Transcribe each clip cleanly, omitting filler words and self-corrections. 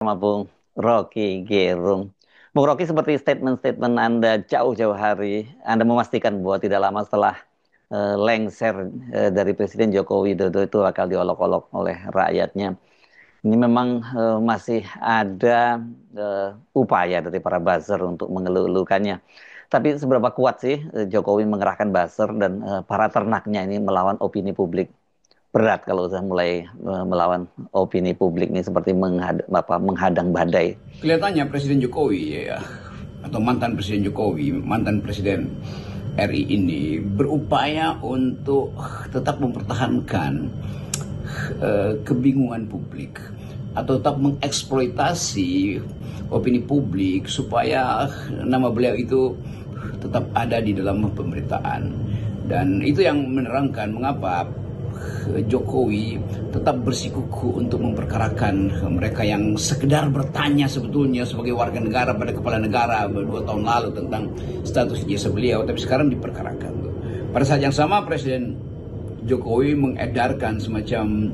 sama Bung Rocky Gerung. Bung Rocky, seperti statement-statement Anda jauh-jauh hari, Anda memastikan bahwa tidak lama setelah lengser dari Presiden Joko Widodo itu bakal diolok-olok oleh rakyatnya. Ini memang masih ada upaya dari para buzzer untuk mengeluh-elukannya. Tapi seberapa kuat sih Jokowi mengerahkan buzzer dan para ternaknya ini melawan opini publik? Berat kalau udah mulai melawan opini publik nih, seperti menghadang badai. Kelihatannya Presiden Jokowi ya, atau mantan Presiden Jokowi, mantan Presiden RI ini berupaya untuk tetap mempertahankan kebingungan publik atau tetap mengeksploitasi opini publik supaya nama beliau itu tetap ada di dalam pemberitaan. Dan itu yang menerangkan mengapa Jokowi tetap bersikukuh untuk memperkarakan mereka yang sekedar bertanya sebetulnya sebagai warga negara pada kepala negara 2 tahun lalu tentang status ijazah beliau, tapi sekarang diperkarakan. Pada saat yang sama Presiden Jokowi mengedarkan semacam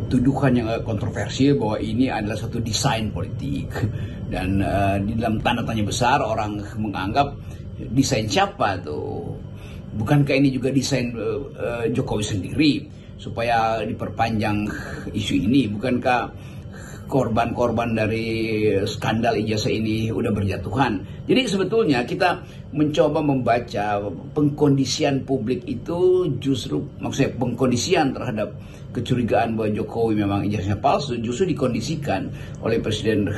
tuduhan yang kontroversial bahwa ini adalah satu desain politik, dan di dalam tanda tanya besar orang menganggap desain siapa tuh. Bukankah ini juga desain Jokowi sendiri supaya diperpanjang isu ini? Bukankah korban-korban dari skandal ijazah ini udah berjatuhan? Jadi sebetulnya kita mencoba membaca pengkondisian publik itu justru, maksudnya pengkondisian terhadap kecurigaan bahwa Jokowi memang ijazahnya palsu, justru dikondisikan oleh Presiden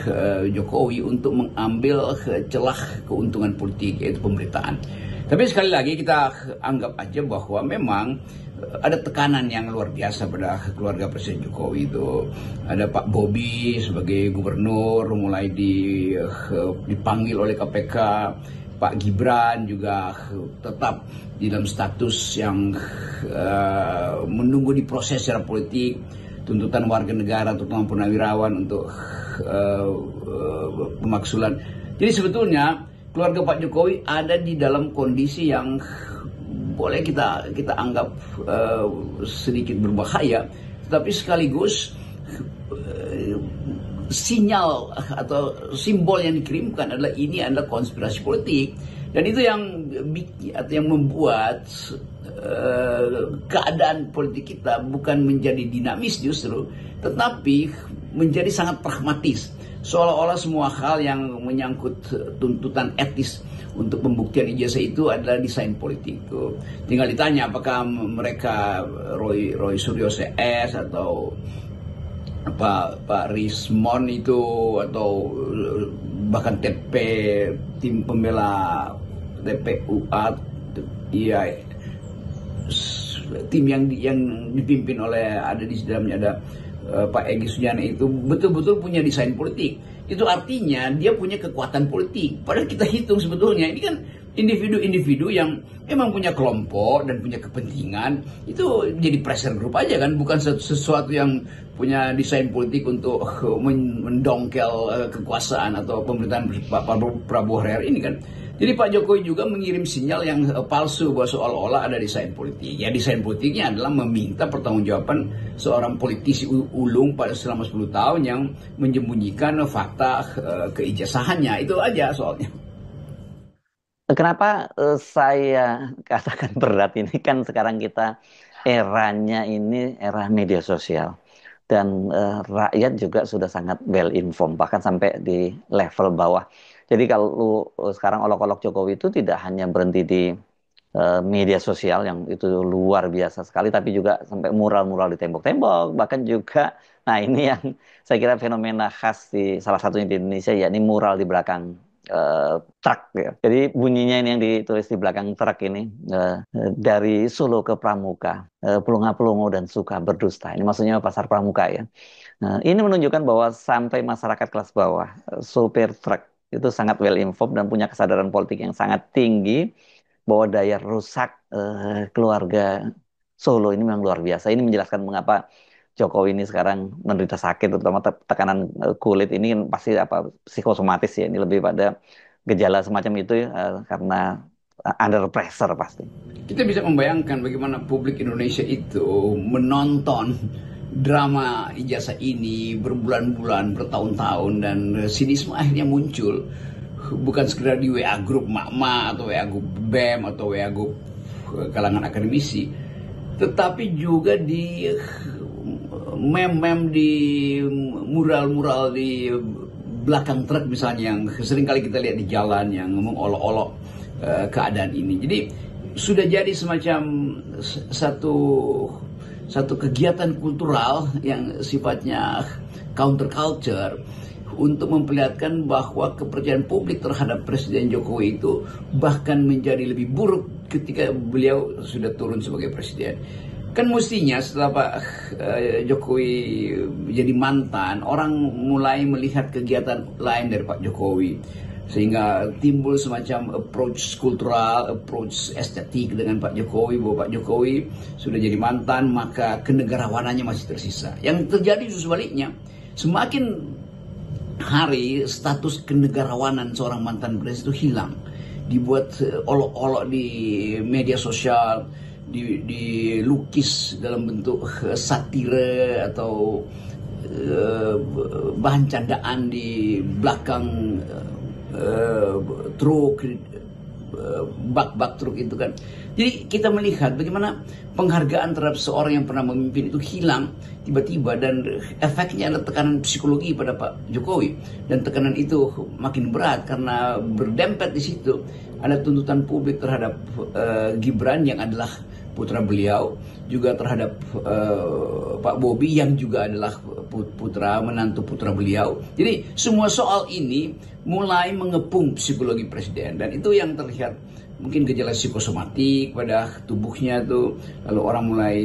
Jokowi untuk mengambil celah keuntungan politik, yaitu pemberitaan. Tapi sekali lagi kita anggap aja bahwa memang ada tekanan yang luar biasa pada keluarga Presiden Jokowi itu. Ada Pak Bobi sebagai gubernur mulai dipanggil oleh KPK. Pak Gibran juga tetap di dalam status yang menunggu diproses secara politik. Tuntutan warga negara, terutama purnawirawan untuk pemaksulan. Jadi sebetulnya keluarga Pak Jokowi ada di dalam kondisi yang boleh kita anggap sedikit berbahaya, tetapi sekaligus sinyal atau simbol yang dikirimkan adalah ini adalah konspirasi politik, dan itu yang membuat keadaan politik kita bukan menjadi dinamis justru, tetapi menjadi sangat pragmatis. Seolah-olah semua hal yang menyangkut tuntutan etis untuk pembuktian ijazah itu adalah desain politik. Tinggal ditanya apakah mereka Roy Suryo CS atau Pak Rismon itu, atau bahkan tim pembela TPUA, ya, tim yang dipimpin oleh, ada di dalamnya ada Pak Egy Sujana, itu betul-betul punya desain politik. Itu artinya dia punya kekuatan politik. Padahal kita hitung sebetulnya ini kan individu-individu yang memang punya kelompok dan punya kepentingan. Itu jadi pressure group aja kan, bukan sesuatu yang punya desain politik untuk mendongkel kekuasaan atau pemerintahan Pak Prabowo hari ini kan. Jadi Pak Jokowi juga mengirim sinyal yang palsu bahwa seolah-olah ada desain politik. Ya, desain politiknya adalah meminta pertanggungjawaban seorang politisi ulung pada selama 10 tahun yang menyembunyikan fakta keijazahannya. Itu aja soalnya. Kenapa saya katakan berat, ini kan sekarang kita eranya ini era media sosial, dan rakyat juga sudah sangat well informed, bahkan sampai di level bawah. Jadi kalau sekarang olok-olok Jokowi itu tidak hanya berhenti di media sosial yang itu luar biasa sekali, tapi juga sampai mural-mural di tembok-tembok, bahkan juga, nah ini yang saya kira fenomena khas di salah satunya di Indonesia, yakni mural di belakang truk ya. Jadi bunyinya ini yang ditulis di belakang truk ini, dari Solo ke Pramuka, pelongo-pelongo dan suka berdusta. Ini maksudnya pasar Pramuka ya. Nah, ini menunjukkan bahwa sampai masyarakat kelas bawah, sopir truk itu sangat well informed dan punya kesadaran politik yang sangat tinggi bahwa daya rusak keluarga Solo ini memang luar biasa. Ini menjelaskan mengapa Jokowi ini sekarang menderita sakit, terutama tekanan kulit ini kan pasti psikosomatis ya. Ini lebih pada gejala semacam itu ya, karena under pressure pasti. Kita bisa membayangkan bagaimana publik Indonesia itu menonton drama ijazah ini berbulan-bulan, bertahun-tahun, dan sinisme akhirnya muncul. Bukan sekedar di WA grup Mak-Mak atau WA grup BEM atau WA grup kalangan akademisi, tetapi juga di meme-meme, di mural-mural di belakang truk misalnya, yang seringkali kita lihat di jalan yang mengolok-olok keadaan ini. Jadi sudah jadi semacam satu kegiatan kultural yang sifatnya counterculture untuk memperlihatkan bahwa kepercayaan publik terhadap Presiden Jokowi itu bahkan menjadi lebih buruk ketika beliau sudah turun sebagai presiden. Kan mestinya setelah Pak Jokowi jadi mantan, orang mulai melihat kegiatan lain dari Pak Jokowi, sehingga timbul semacam approach kultural, approach estetik dengan Pak Jokowi, bahwa Pak Jokowi sudah jadi mantan maka kenegarawanannya masih tersisa. Yang terjadi justru sebaliknya, semakin hari status kenegarawanan seorang mantan presiden itu hilang, dibuat olok-olok di media sosial, dilukis dalam bentuk satire atau bahan candaan di belakang truk, bak-bak truk itu kan. Jadi kita melihat bagaimana penghargaan terhadap seorang yang pernah memimpin itu hilang tiba-tiba, dan efeknya adalah tekanan psikologi pada Pak Jokowi, dan tekanan itu makin berat karena berdempet di situ ada tuntutan publik terhadap Gibran yang adalah putra beliau, juga terhadap Pak Bobi yang juga adalah menantu putra beliau. Jadi semua soal ini mulai mengepung psikologi presiden, dan itu yang terlihat mungkin gejala psikosomatik pada tubuhnya tuh. Lalu orang mulai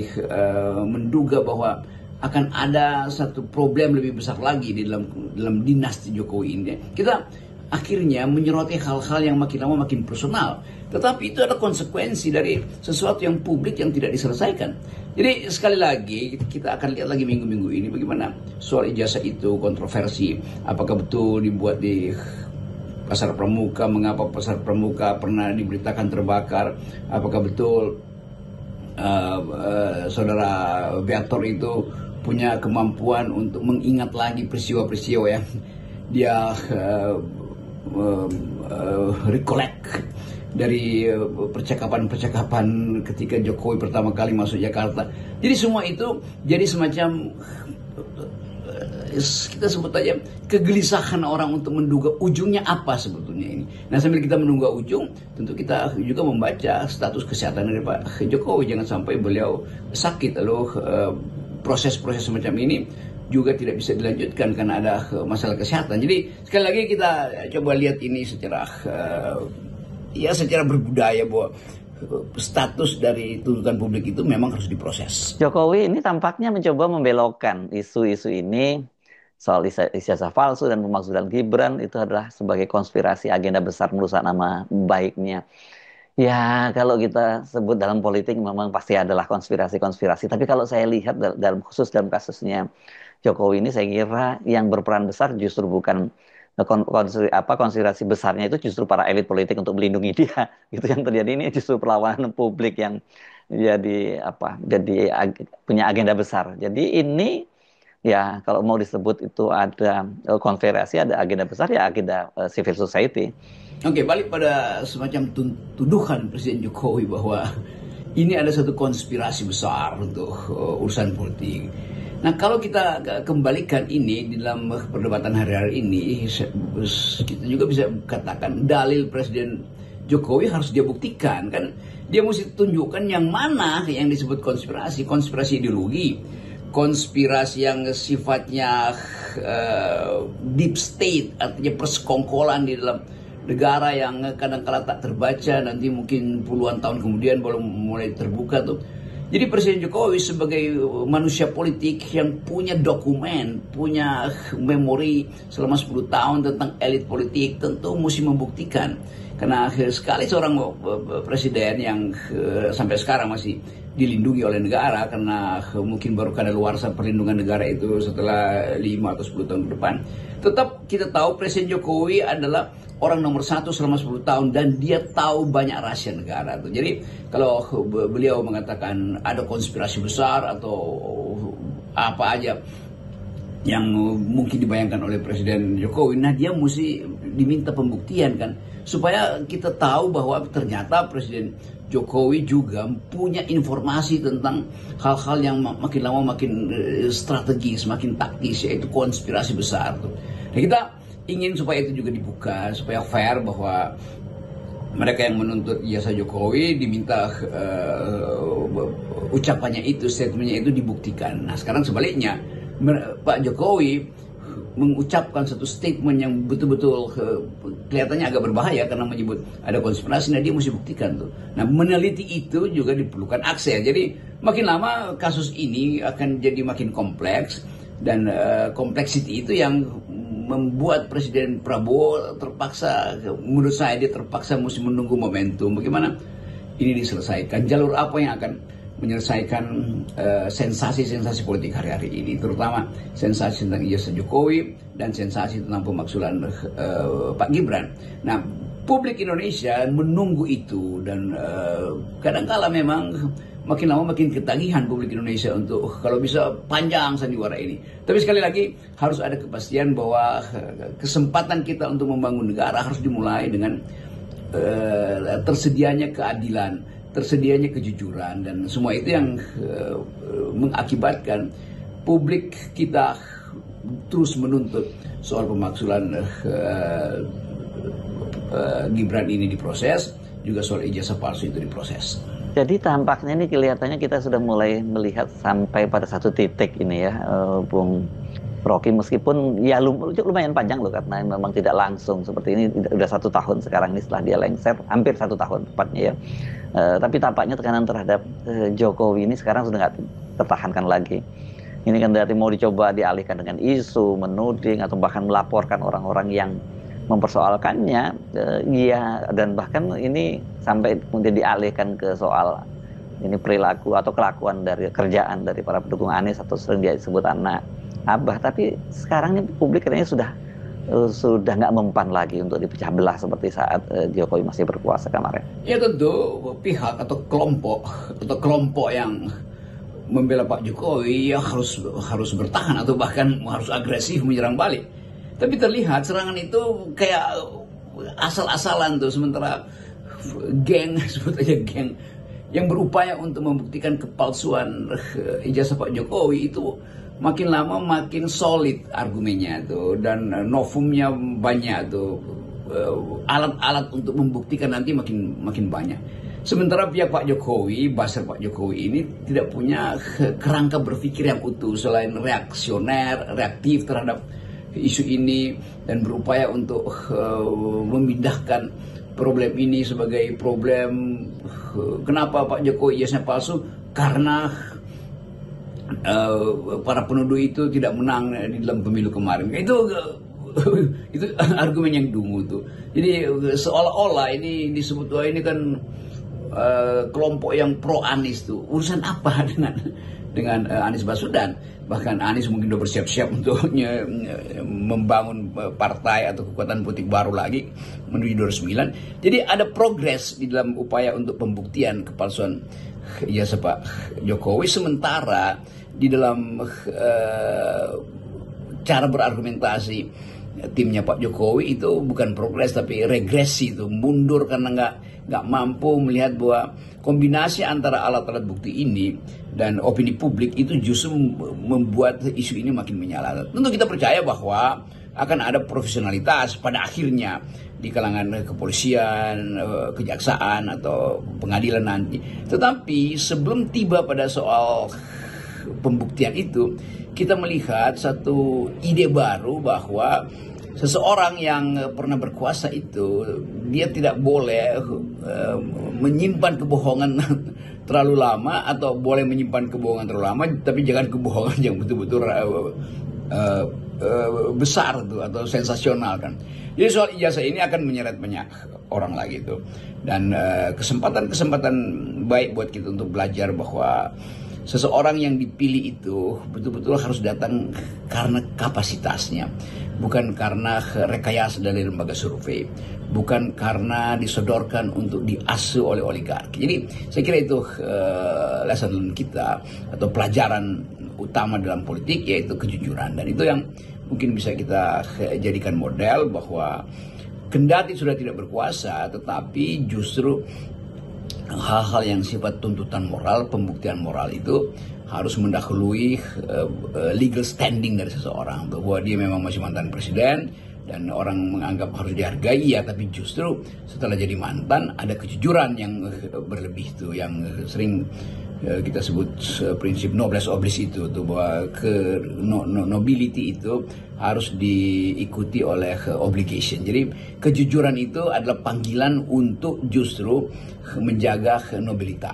menduga bahwa akan ada satu problem lebih besar lagi di dalam dinasti Jokowi ini. Kita akhirnya menyoroti hal-hal yang makin lama makin personal, tetapi itu ada konsekuensi dari sesuatu yang publik yang tidak diselesaikan. Jadi sekali lagi kita akan lihat lagi minggu-minggu ini bagaimana soal ijazah itu kontroversi. Apakah betul dibuat di Pasar Pramuka? Mengapa Pasar Pramuka pernah diberitakan terbakar? Apakah betul saudara Beator itu punya kemampuan untuk mengingat lagi peristiwa-peristiwa yang dia recollect dari percakapan-percakapan ketika Jokowi pertama kali masuk Jakarta. Jadi semua itu jadi semacam kita sebut aja kegelisahan orang untuk menduga ujungnya apa sebetulnya ini. Nah, sambil kita menunggu ujung, tentu kita juga membaca status kesehatan dari Pak Jokowi. Jangan sampai beliau sakit lalu proses-proses semacam ini juga tidak bisa dilanjutkan karena ada masalah kesehatan. Jadi sekali lagi kita coba lihat ini secara secara berbudaya, bahwa status dari tuntutan publik itu memang harus diproses. Jokowi ini tampaknya mencoba membelokkan isu-isu ini soal ijazah palsu dan pemakzulan Gibran itu adalah sebagai konspirasi agenda besar merusak nama baiknya. Ya, kalau kita sebut dalam politik memang pasti adalah konspirasi-konspirasi. Tapi kalau saya lihat dalam kasusnya Jokowi ini, saya kira yang berperan besar justru bukan konspirasi besarnya, itu justru para elit politik untuk melindungi dia. Itu yang terjadi, ini justru perlawanan publik yang jadi punya agenda besar. Jadi ini ya kalau mau disebut itu ada konspirasi, ada agenda besar, ya agenda civil society. Oke, balik pada semacam tuduhan Presiden Jokowi bahwa ini ada satu konspirasi besar untuk urusan politik. Nah, kalau kita kembalikan ini di dalam perdebatan hari-hari ini, kita juga bisa katakan dalil Presiden Jokowi harus dia buktikan, kan? Dia mesti tunjukkan yang mana yang disebut konspirasi, konspirasi ideologi, konspirasi yang sifatnya deep state, artinya persekongkolan di dalam negara yang kadang-kala tak terbaca, nanti mungkin puluhan tahun kemudian baru mulai terbuka tuh. Jadi Presiden Jokowi sebagai manusia politik yang punya dokumen, punya memori selama 10 tahun tentang elit politik, tentu mesti membuktikan. Karena sekali seorang presiden yang sampai sekarang masih dilindungi oleh negara, karena mungkin baru kadaluarsa perlindungan negara itu setelah 5 atau 10 tahun ke depan. Tetap kita tahu Presiden Jokowi adalah orang nomor 1 selama 10 tahun, dan dia tahu banyak rahasia negara tuh. Jadi kalau beliau mengatakan ada konspirasi besar atau apa aja yang mungkin dibayangkan oleh Presiden Jokowi. Nah, dia mesti diminta pembuktian kan, supaya kita tahu bahwa ternyata Presiden Jokowi juga punya informasi tentang hal-hal yang makin lama makin strategis, makin taktis, yaitu konspirasi besar tuh. Nah, kita ingin supaya itu juga dibuka, supaya fair, bahwa mereka yang menuntut ijazah Jokowi diminta ucapannya itu, statementnya itu dibuktikan. Nah, sekarang sebaliknya, Pak Jokowi mengucapkan satu statement yang betul-betul kelihatannya agak berbahaya karena menyebut ada konspirasi. Nah, dia mesti buktikan tuh. Nah, meneliti itu juga diperlukan akses. Jadi makin lama kasus ini akan jadi makin kompleks, dan kompleksiti itu yang membuat Presiden Prabowo terpaksa, menurut saya dia terpaksa mesti menunggu momentum bagaimana ini diselesaikan. Jalur apa yang akan menyelesaikan sensasi-sensasi politik hari-hari ini, terutama sensasi tentang ijazah Jokowi dan sensasi tentang pemakzulan Pak Gibran. Nah, publik Indonesia menunggu itu, dan kadang-kala memang makin lama makin ketagihan publik Indonesia untuk kalau bisa panjang sandiwara ini. Tapi sekali lagi harus ada kepastian bahwa kesempatan kita untuk membangun negara harus dimulai dengan tersedianya keadilan, tersedianya kejujuran, dan semua itu yang mengakibatkan publik kita terus menuntut soal pemakzulan Gibran ini diproses, juga soal ijazah palsu itu diproses. Jadi tampaknya ini kelihatannya kita sudah mulai melihat sampai pada satu titik ini ya, Bung Rocky, meskipun ya lumayan panjang loh, karena memang tidak langsung seperti ini, udah 1 tahun sekarang ini setelah dia lengser, hampir 1 tahun tepatnya ya. Tapi tampaknya tekanan terhadap Jokowi ini sekarang sudah nggak tertahankan lagi. Ini kan berarti mau dicoba dialihkan dengan isu, menuding, atau bahkan melaporkan orang-orang yang mempersoalkannya, ya, dan bahkan ini sampai kemudian dialihkan ke soal ini perilaku atau kelakuan dari kerjaan dari para pendukung Anies, atau sering dia sebut anak abah. Tapi sekarang ini publik kayaknya sudah nggak mempan lagi untuk dipecah belah seperti saat Jokowi masih berkuasa kemarin. Ya tentu pihak atau kelompok yang membela Pak Jokowi ya harus bertahan atau bahkan harus agresif menyerang balik. Tapi terlihat serangan itu kayak asal-asalan tuh, sementara geng, sebut aja geng, yang berupaya untuk membuktikan kepalsuan ijazah Pak Jokowi itu makin lama makin solid argumennya tuh, dan novumnya banyak tuh, alat-alat untuk membuktikan nanti makin banyak. Sementara pihak Pak Jokowi, buzzer Pak Jokowi ini tidak punya kerangka berpikir yang utuh, selain reaktif terhadap isu ini, dan berupaya untuk memindahkan problem ini sebagai problem kenapa Pak Jokowi ijazahnya palsu, karena para penuduh itu tidak menang di dalam pemilu kemarin. Itu argumen yang dungu tuh. Jadi seolah-olah ini disebut bahwa ini kan kelompok yang pro Anies tuh. Urusan apa dengan Anies Baswedan? Bahkan Anies mungkin sudah bersiap-siap untuk membangun partai atau kekuatan politik baru lagi menuju 2009. Jadi ada progres di dalam upaya untuk pembuktian kepalsuan ijazah Pak Jokowi, sementara di dalam cara berargumentasi timnya Pak Jokowi itu bukan progres tapi regresi, itu mundur karena nggak mampu melihat bahwa kombinasi antara alat-alat bukti ini dan opini publik itu justru membuat isu ini makin menyala. Tentu kita percaya bahwa akan ada profesionalitas pada akhirnya di kalangan kepolisian, kejaksaan, atau pengadilan nanti. Tetapi sebelum tiba pada soal pembuktian itu, kita melihat satu ide baru bahwa seseorang yang pernah berkuasa itu dia tidak boleh menyimpan kebohongan terlalu lama, atau boleh menyimpan kebohongan terlalu lama, tapi jangan kebohongan yang betul-betul besar tuh, atau sensasional kan. Jadi soal ijazah ini akan menyeret banyak orang lagi tuh, dan kesempatan baik buat kita untuk belajar bahwa seseorang yang dipilih itu betul-betul harus datang karena kapasitasnya, bukan karena rekayasa dari lembaga survei, bukan karena disodorkan untuk diasuh oleh oligarki. Jadi saya kira itu lesson learn kita atau pelajaran utama dalam politik, yaitu kejujuran. Dan itu yang mungkin bisa kita jadikan model bahwa kendati sudah tidak berkuasa, tetapi justru hal-hal yang sifat tuntutan moral, pembuktian moral itu harus mendahului legal standing dari seseorang, bahwa dia memang masih mantan presiden dan orang menganggap harus dihargai ya, tapi justru setelah jadi mantan ada kejujuran yang berlebih itu, yang sering kita sebut prinsip noblesse oblige itu tuh, bahwa nobility itu harus diikuti oleh obligation. Jadi kejujuran itu adalah panggilan untuk justru menjaga nobilitas.